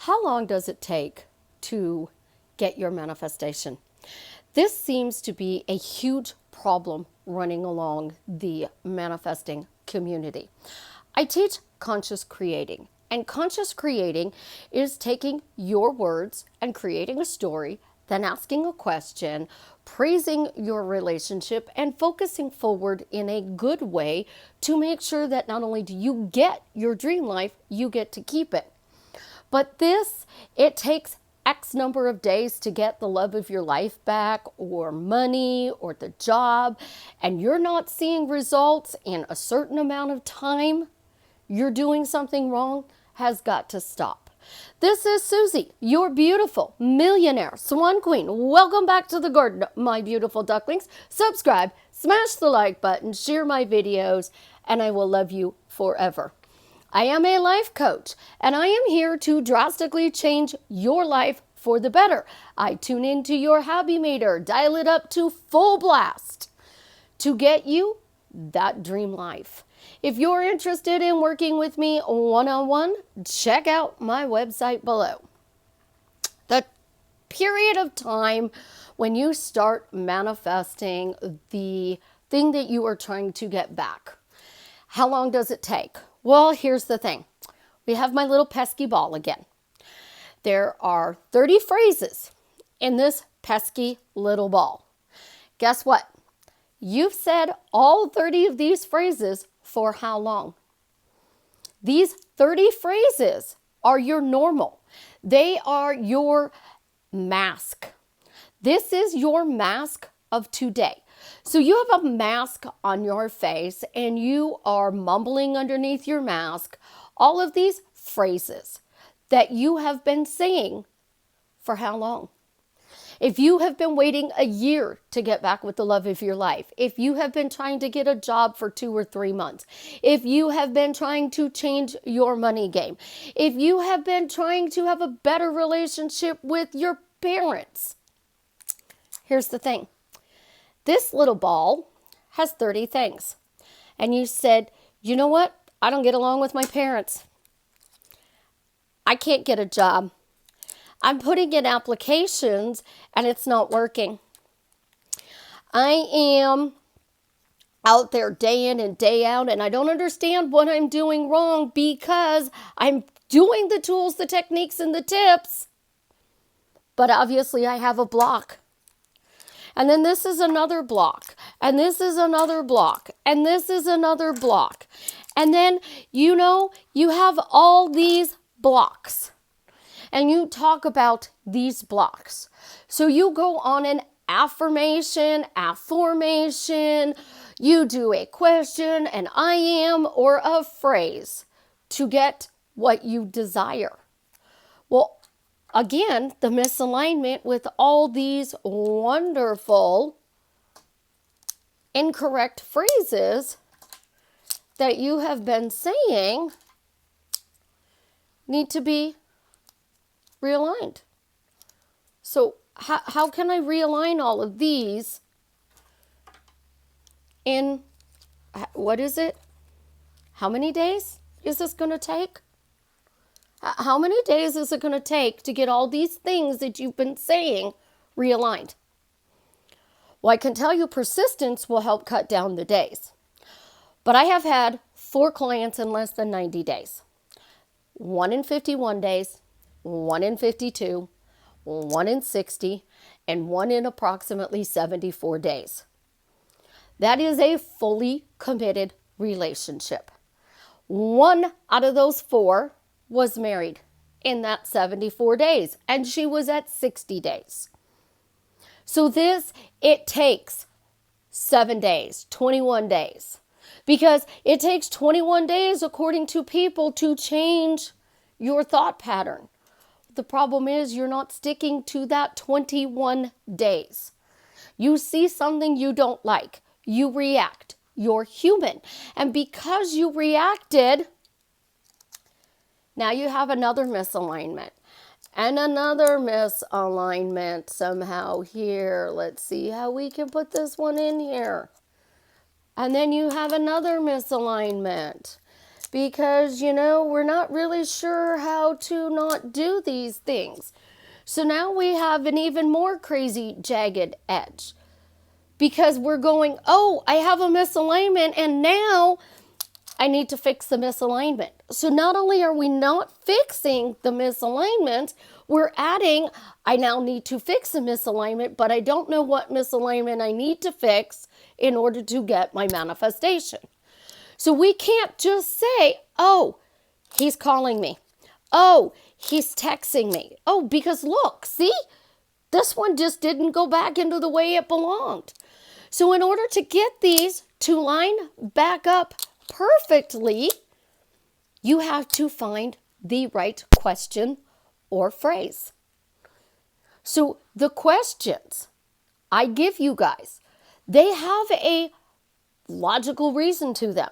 How long does it take to get your manifestation? This seems to be a huge problem running along the manifesting community. I teach conscious creating, and conscious creating is taking your words and creating a story, then asking a question, praising your relationship, and focusing forward in a good way to make sure that not only do you get your dream life, you get to keep it. But it takes X number of days to get the love of your life back, or money, or the job, and you're not seeing results in a certain amount of time, you're doing something wrong, has got to stop. This is Susie, your beautiful millionaire swan queen. Welcome back to the garden, my beautiful ducklings. Subscribe, smash the like button, share my videos, and I will love you forever. I am a life coach, and I am here to drastically change your life for the better. I tune into your happy meter, dial it up to full blast to get you that dream life. If you're interested in working with me one-on-one, check out my website below. The period of time when you start manifesting the thing that you are trying to get back. How long does it take? Well, here's the thing. We have my little pesky ball again. There are 30 phrases in this pesky little ball. Guess what? You've said all 30 of these phrases for how long? These 30 phrases are your normal. They are your mask. This is your mask of today. So you have a mask on your face and you are mumbling underneath your mask all of these phrases that you have been saying for how long? If you have been waiting a year to get back with the love of your life, if you have been trying to get a job for 2 or 3 months, if you have been trying to change your money game, if you have been trying to have a better relationship with your parents, here's the thing. This little ball has 30 things. And you said, you know what? I don't get along with my parents. I can't get a job. I'm putting in applications and it's not working. I am out there day in and day out and I don't understand what I'm doing wrong because I'm doing the tools, the techniques, and the tips. But obviously I have a block. And then this is another block, and this is another block, and this is another block. And then, you have all these blocks, and you talk about these blocks. So you go on an affirmation, you do a question, an I am, or a phrase to get what you desire. Well, again, the misalignment with all these wonderful incorrect phrases that you have been saying need to be realigned. So how can I realign all of these in, what is it? How many days is this going to take? How many days is it going to take to get all these things that you've been saying realigned? Well, I can tell you persistence will help cut down the days. But I have had 4 clients in less than 90 days. 1 in 51 days, 1 in 52, 1 in 60, and 1 in approximately 74 days. That is a fully committed relationship. 1 out of those 4 was married in that 74 days, and she was at 60 days. So it takes 7 days, 21 days, because it takes 21 days, according to people, to change your thought pattern. The problem is you're not sticking to that 21 days. You see something you don't like, you react, you're human. And because you reacted, now you have another misalignment and another misalignment somehow here. Let's see how we can put this one in here. And then you have another misalignment because, we're not really sure how to not do these things. So now we have an even more crazy jagged edge because we're going, oh, I have a misalignment and now I need to fix the misalignment. So not only are we not fixing the misalignment, we're adding, I now need to fix a misalignment, but I don't know what misalignment I need to fix in order to get my manifestation. So we can't just say, oh, he's calling me. Oh, he's texting me. Oh, because look, see, this one just didn't go back into the way it belonged. So in order to get these to line back up perfectly, you have to find the right question or phrase. So the questions I give you guys, they have a logical reason to them.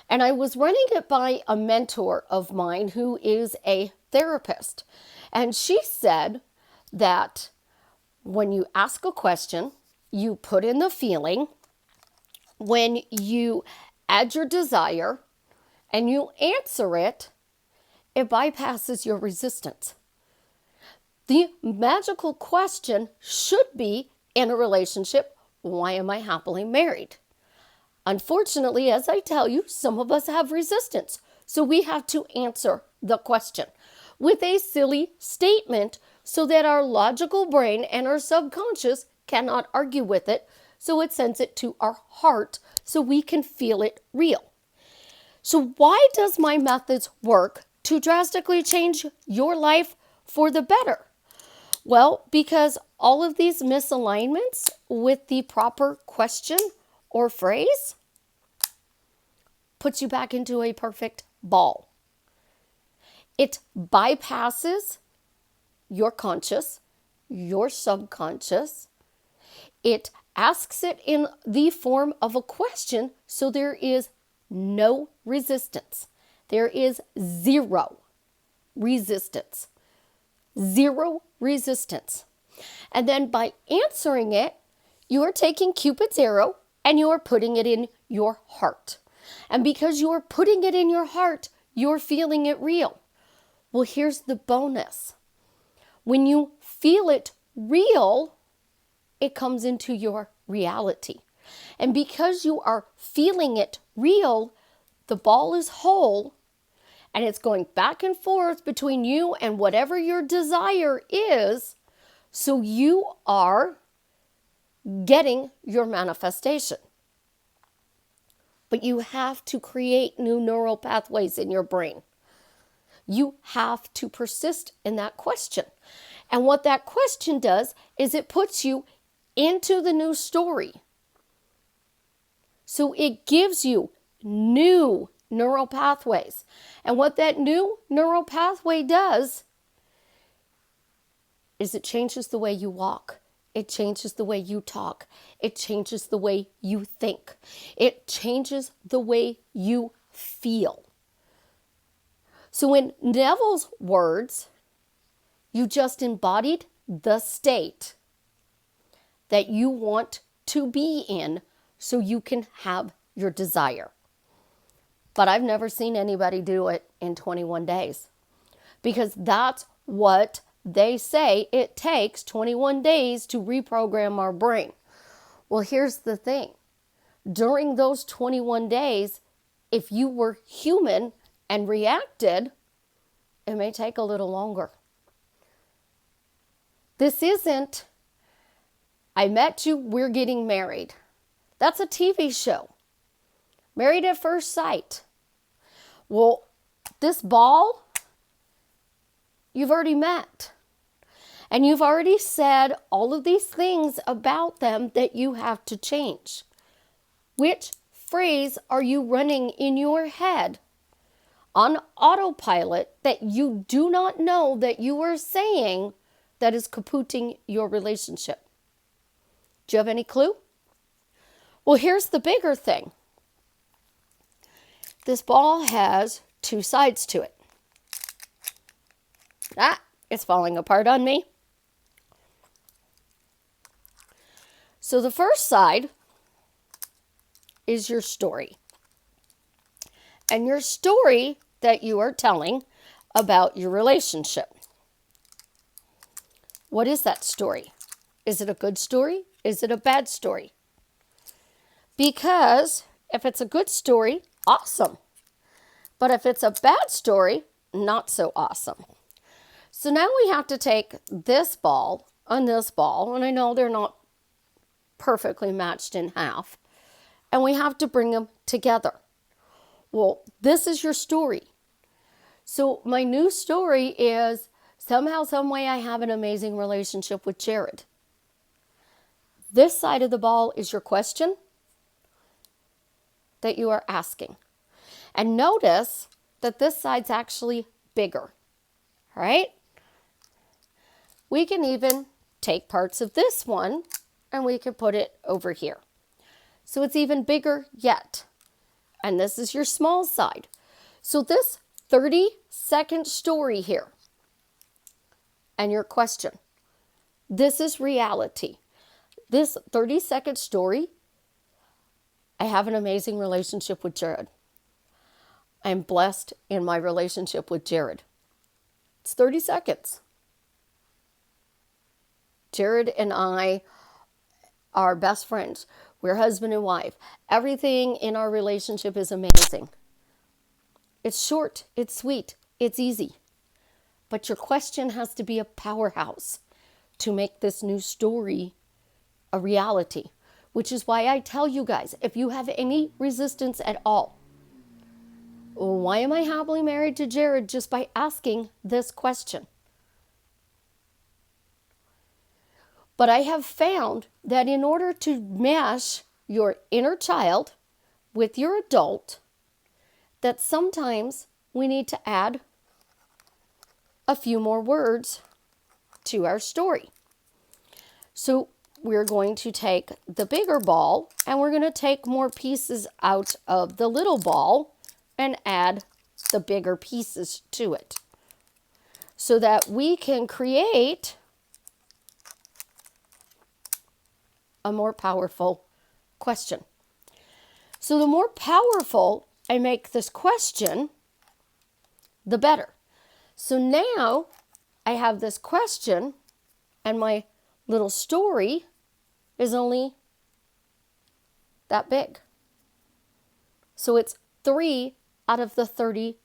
And I was running it by a mentor of mine who is a therapist. And she said that when you ask a question, you put in the feeling. When you add your desire and you answer it, it bypasses your resistance. The magical question should be, in a relationship, why am I happily married? Unfortunately, as I tell you, some of us have resistance. So we have to answer the question with a silly statement so that our logical brain and our subconscious cannot argue with it. So it sends it to our heart so we can feel it real. So why does my methods work to drastically change your life for the better? Well, because all of these misalignments with the proper question or phrase puts you back into a perfect ball. It bypasses your conscious, your subconscious. It asks it in the form of a question, so there is no resistance. There is zero resistance. Zero resistance. And then by answering it, you are taking Cupid's arrow and you are putting it in your heart. And because you are putting it in your heart, you're feeling it real. Well, here's the bonus. When you feel it real, it comes into your reality. And because you are feeling it real, the ball is whole and it's going back and forth between you and whatever your desire is. So you are getting your manifestation. But you have to create new neural pathways in your brain. You have to persist in that question. And what that question does is it puts you into the new story. So it gives you new neural pathways. And what that new neural pathway does is it changes the way you walk. It changes the way you talk. It changes the way you think. It changes the way you feel. So in Neville's words, you just embodied the state that you want to be in so you can have your desire. But I've never seen anybody do it in 21 days because that's what they say it takes 21 days to reprogram our brain. Well, here's the thing. During those 21 days, if you were human and reacted, it may take a little longer. This isn't, I met you, we're getting married. That's a TV show. Married at first sight. Well, this ball, you've already met. And you've already said all of these things about them that you have to change. Which phrase are you running in your head on autopilot that you do not know that you are saying that is kaputting your relationship? Do you have any clue? Well, here's the bigger thing. This ball has two sides to it. It's falling apart on me. So the first side is your story. and your story that you are telling about your relationship. What is that story? Is it a good story? Is it a bad story? Because if it's a good story, awesome. But if it's a bad story, not so awesome. So now we have to take this ball and this ball, and I know they're not perfectly matched in half, and we have to bring them together. Well, this is your story. So my new story is somehow, some way I have an amazing relationship with Jared. This side of the ball is your question that you are asking. And notice that this side's actually bigger, right? We can even take parts of this one and we can put it over here. So it's even bigger yet. And this is your small side. So this 30-second story here and your question, this is reality. This 30-second story, I have an amazing relationship with Jared. I'm blessed in my relationship with Jared. It's 30 seconds. Jared and I are best friends. We're husband and wife. Everything in our relationship is amazing. It's short, it's sweet, it's easy. But your question has to be a powerhouse to make this new story a reality, which is why I tell you guys, if you have any resistance at all, why am I happily married to Jared, just by asking this question? But I have found that in order to mesh your inner child with your adult, that sometimes we need to add a few more words to our story. So we're going to take the bigger ball and we're going to take more pieces out of the little ball and add the bigger pieces to it so that we can create a more powerful question. So the more powerful I make this question, the better. So now I have this question and my little story is only that big. So it's 3 out of the 30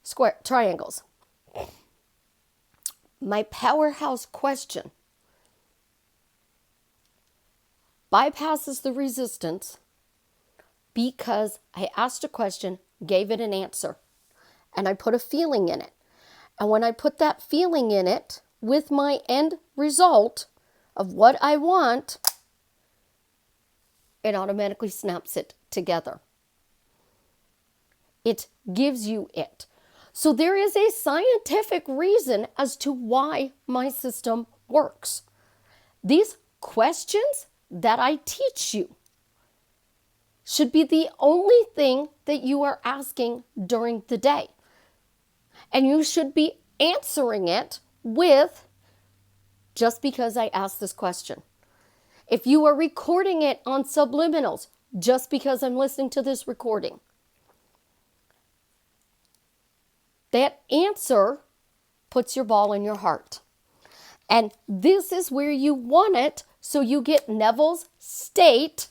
square triangles. My powerhouse question bypasses the resistance because I asked a question, gave it an answer, and I put a feeling in it. And when I put that feeling in it with my end result of what I want, it automatically snaps it together. It gives you it. So there is a scientific reason as to why my system works. These questions that I teach you should be the only thing that you are asking during the day. And you should be answering it with, just because I asked this question. If you are recording it on subliminals, just because I'm listening to this recording, that answer puts your ball in your heart. And this is where you want it, so you get Neville's state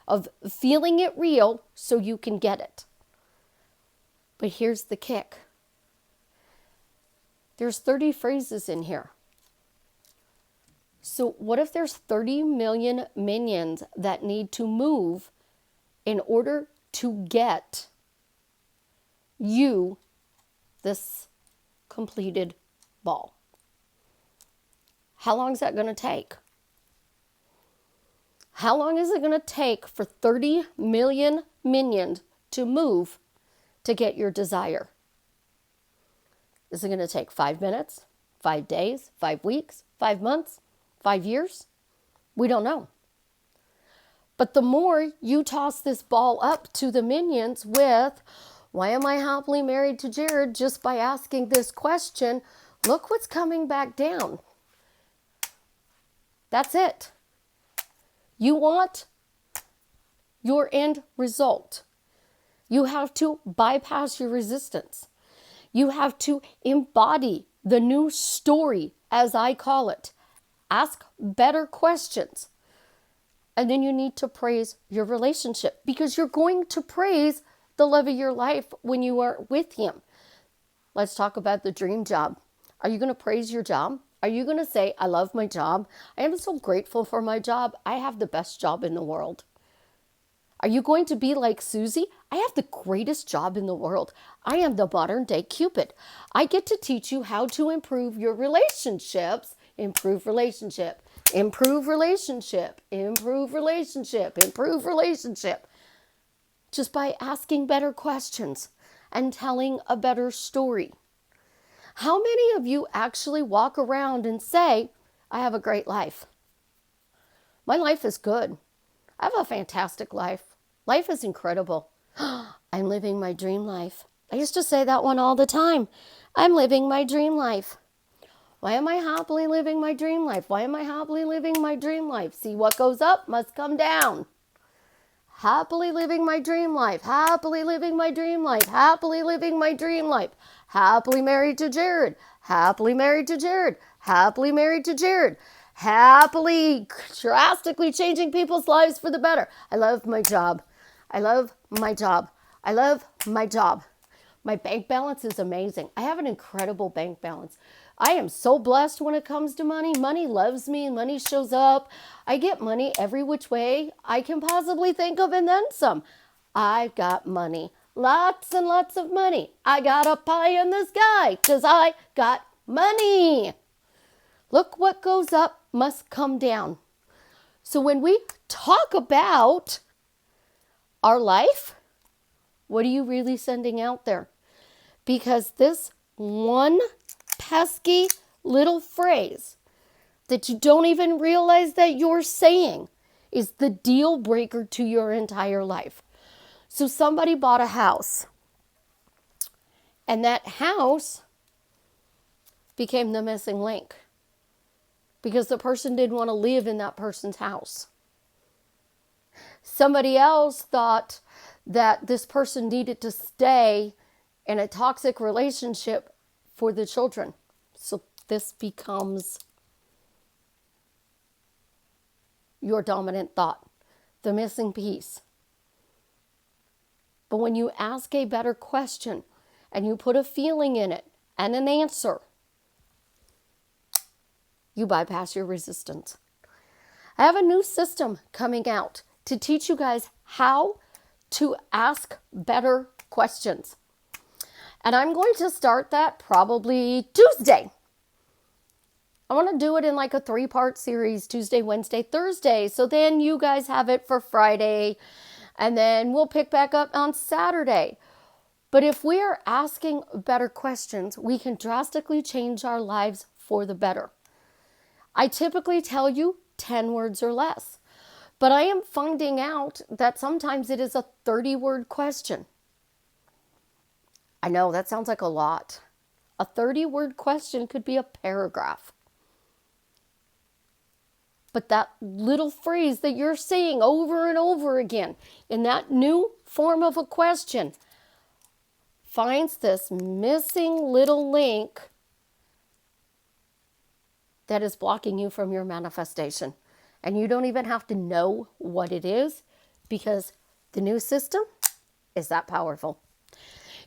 of feeling it real so you can get it. But here's the kick. There's 30 phrases in here. So what if there's 30 million minions that need to move in order to get you this completed ball? How long is that going to take? How long is it going to take for 30 million minions to move to get your desire? Is it going to take 5 minutes, 5 days, 5 weeks, 5 months, 5 years? We don't know. But the more you toss this ball up to the minions with, why am I happily married to Jared, just by asking this question, look what's coming back down. That's it. You want your end result. You have to bypass your resistance. You have to embody the new story, as I call it. Ask better questions. And then you need to praise your relationship, because you're going to praise the love of your life when you are with him. Let's talk about the dream job. Are you going to praise your job? Are you going to say, I love my job? I am so grateful for my job. I have the best job in the world. Are you going to be like Susie? I have the greatest job in the world. I am the modern day Cupid. I get to teach you how to improve your relationships. Improve relationship, improve relationship, improve relationship, improve relationship. Just by asking better questions and telling a better story. How many of you actually walk around and say, I have a great life? My life is good. I have a fantastic life. Life is incredible. I'm living my dream life. I used to say that one all the time. I'm living my dream life. Why am I happily living my dream life? Why am I happily living my dream life? See, what goes up must come down. Happily living my dream life. Happily living my dream life. Happily living my dream life. Happily married to Jared. Happily married to Jared. Happily married to Jared. Happily, drastically changing people's lives for the better. I love my job. I love my job. I love my job. My bank balance is amazing. I have an incredible bank balance. I am so blessed when it comes to money. Money loves me. Money shows up. I get money every which way I can possibly think of, and then some. I've got money. Lots and lots of money. I got a pie in the sky because I got money. Look, what goes up must come down. So when we talk about our life, what are you really sending out there? Because this one pesky little phrase that you don't even realize that you're saying is the deal breaker to your entire life. So somebody bought a house, and that house became the missing link because the person didn't want to live in that person's house. Somebody else thought that this person needed to stay in a toxic relationship for the children. So this becomes your dominant thought, the missing piece. But when you ask a better question and you put a feeling in it and an answer, you bypass your resistance. I have a new system coming out to teach you guys how to ask better questions. And I'm going to start that probably Tuesday. I want to do it in like a 3-part series, Tuesday, Wednesday, Thursday. So then you guys have it for Friday, and then we'll pick back up on Saturday. But if we are asking better questions, we can drastically change our lives for the better. I typically tell you 10 words or less, but I am finding out that sometimes it is a 30-word question. I know that sounds like a lot. A 30-word question could be a paragraph. But that little phrase that you're saying over and over again in that new form of a question finds this missing little link that is blocking you from your manifestation. And you don't even have to know what it is, because the new system is that powerful.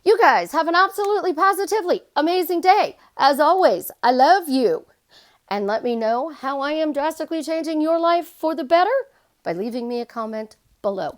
You guys have an absolutely positively amazing day. As always, I love you. And let me know how I am drastically changing your life for the better by leaving me a comment below.